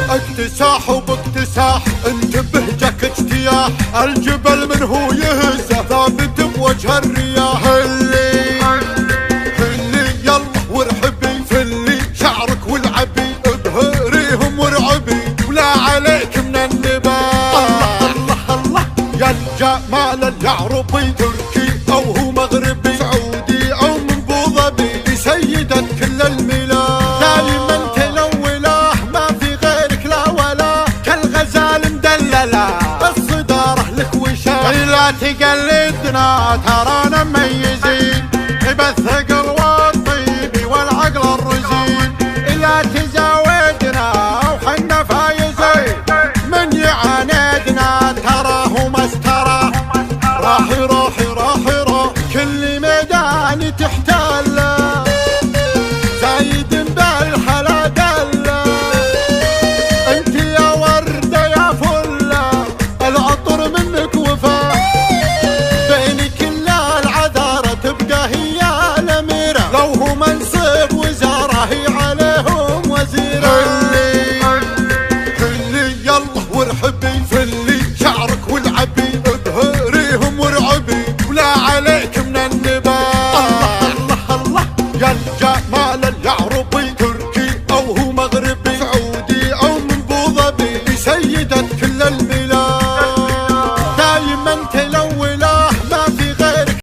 اكتساح وباكتساح انتبه جاك اجتياح، الجبل من هو يهزه ثابت بوجه الرياح. هلي يلا وارحبي فلي شعرك والعبي، ابهريهم وارعبي ولا عليك من النباح. الله الله يا الجمال اليعربي، تركي او هو مغربي، سعودي او من بوظبي، بسيدة كل الميلاد دايما تلوله، ما في غيرك لا ولا، كالغزال مدلله الصداره لك وشاي، لا تقلدنا